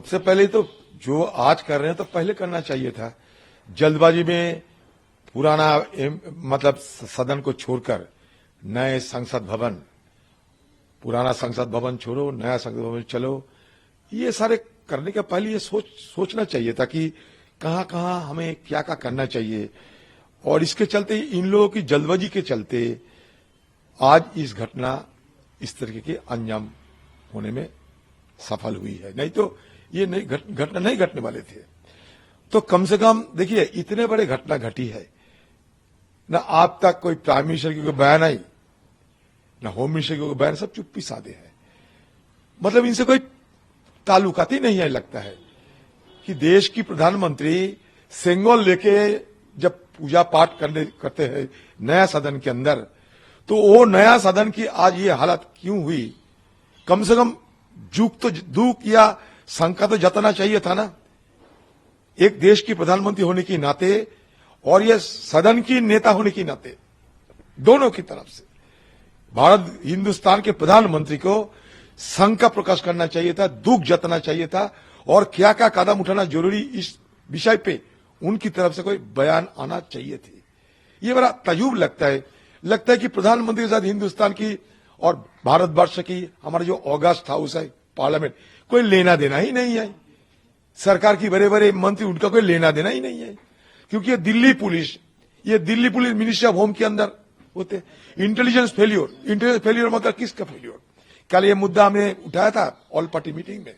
सबसे पहले तो जो आज कर रहे हैं तो पहले करना चाहिए था। जल्दबाजी में पुराना मतलब सदन को छोड़कर नए संसद भवन, पुराना संसद भवन छोड़ो, नया संसद भवन चलो, ये सारे करने के पहले ये सोचना चाहिए था कि कहां कहां हमें क्या क्या करना चाहिए। और इसके चलते, इन लोगों की जल्दबाजी के चलते आज इस घटना इस तरीके के अंजाम होने में सफल हुई है। नहीं तो ये घटना नहीं घटने वाले थे। तो कम से कम देखिए, इतने बड़े घटना घटी है ना, आप तक कोई प्राइम मिनिस्टर की कोई बयान आई, ना होम मिनिस्टर की कोई बयान, सब चुप्पी साधे हैं। मतलब इनसे कोई ताल्लुकात ही नहीं है। लगता है कि देश की प्रधानमंत्री सेंगोल लेके जब पूजा पाठ करते हैं नया सदन के अंदर, तो वो नया सदन की आज ये हालत क्यों हुई? कम से कम दुख या शंका तो जताना चाहिए था ना, एक देश की प्रधानमंत्री होने के नाते और ये सदन की नेता होने के नाते, दोनों की तरफ से भारत हिंदुस्तान के प्रधानमंत्री को शंका प्रकाश करना चाहिए था, दुख जताना चाहिए था, और क्या क्या कदम उठाना जरूरी इस विषय पे उनकी तरफ से कोई बयान आना चाहिए थे। ये बड़ा तजुब लगता है कि प्रधानमंत्री के साथ हिंदुस्तान की और भारतवर्ष की हमारा जो ऑगस्ट हाउस है, पार्लियामेंट, कोई लेना देना ही नहीं है। सरकार की बड़े बड़े मंत्री, उनका कोई लेना देना ही नहीं है, क्योंकि ये Delhi police ministry of home के अंदर होते। इंटेलिजेंस फेल्योर मतलब किसका फेल्योर? कल ये मुद्दा हमने उठाया था ऑल पार्टी मीटिंग में।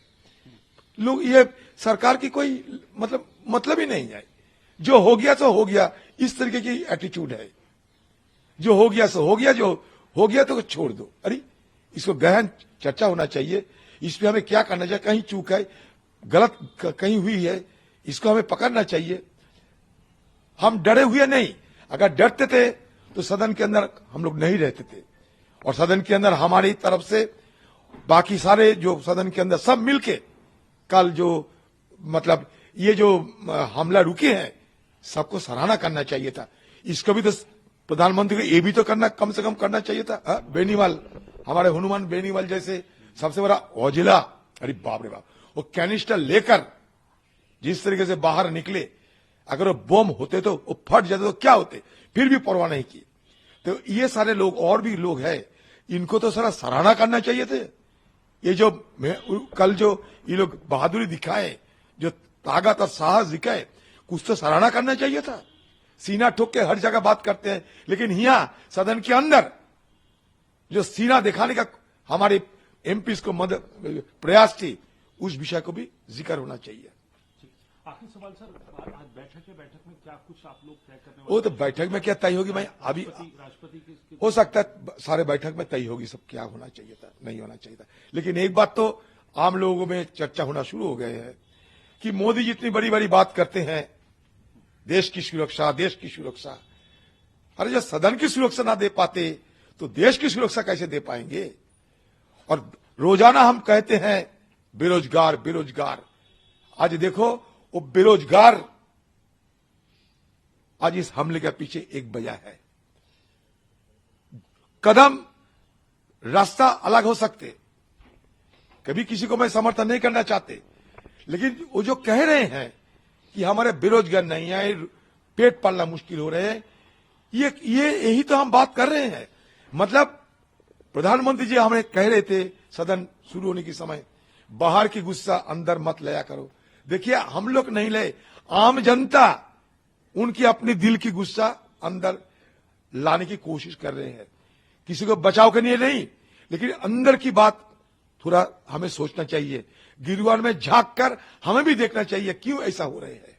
लोग, ये सरकार की कोई मतलब ही नहीं है। जो हो गया सो हो गया, इस तरीके की एटीट्यूड है। जो हो गया सो हो गया, जो हो गया तो छोड़ दो। अरे, इसको गहन चर्चा होना चाहिए, इस पे हमें क्या करना चाहिए, कहीं चूक है, गलत कहीं हुई है, इसको हमें पकड़ना चाहिए। हम डरे हुए नहीं। अगर डरते थे तो सदन के अंदर हम लोग नहीं रहते थे, और सदन के अंदर हमारी तरफ से बाकी सारे जो सदन के अंदर सब मिलके कल जो ये जो हमला रुके हैं, सबको सराहना करना चाहिए था। इसको भी तो प्रधानमंत्री को ये भी तो कम से कम करना चाहिए था। बेनीवाल, हमारे हनुमान बेनीवाल जैसे सबसे बड़ा औजिला, अरे बाप रे बाप, वो कैनिस्टर लेकर जिस तरीके से बाहर निकले, अगर वो बम होते तो वो फट जाते तो क्या होते, फिर भी परवाह नहीं की। तो ये सारे लोग और भी लोग हैं, इनको तो सारा सराहना करना चाहिए थे। ये जो कल जो ये लोग बहादुरी दिखाए, जो ताकत और साहस दिखाए, कुछ तो सराहना करना चाहिए था। सीना ठोक के हर जगह बात करते हैं, लेकिन यहां सदन के अंदर जो सीना दिखाने का हमारे एमपी को मदद प्रयास थी, उस विषय को भी जिक्र होना चाहिए। आखिरी सवाल सर, आज बैठक में क्या कुछ आप लोग तय करने वाले? वो तो बैठक में क्या तय होगी, मैं अभी राष्ट्रपति की हो सकता है सारे बैठक में तय होगी सब, क्या होना चाहिए था, नहीं होना चाहिए था। लेकिन एक बात तो आम लोगों में चर्चा होना शुरू हो गए है कि मोदी जितनी बड़ी बड़ी बात करते हैं, देश की सुरक्षा, देश की सुरक्षा, अरे जो सदन की सुरक्षा ना दे पाते तो देश की सुरक्षा कैसे दे पाएंगे? और रोजाना हम कहते हैं बेरोजगार बेरोजगार, आज देखो वो बेरोजगार आज इस हमले के पीछे एक वजह है। कदम रास्ता अलग हो सकते, कभी किसी को मैं समर्थन नहीं करना चाहते, लेकिन वो जो कह रहे हैं कि हमारे बेरोजगार नहीं है, पेट पालना मुश्किल हो रहे हैं, यही तो हम बात कर रहे हैं। मतलब प्रधानमंत्री जी हमें कह रहे थे सदन शुरू होने के समय, बाहर की गुस्सा अंदर मत लाया करो। देखिए, हम लोग नहीं ले, आम जनता उनकी अपनी दिल की गुस्सा अंदर लाने की कोशिश कर रहे हैं, किसी को बचाव के लिए नहीं, लेकिन अंदर की बात थोड़ा हमें सोचना चाहिए। गिरवान में झांक कर हमें भी देखना चाहिए क्यों ऐसा हो रहे हैं।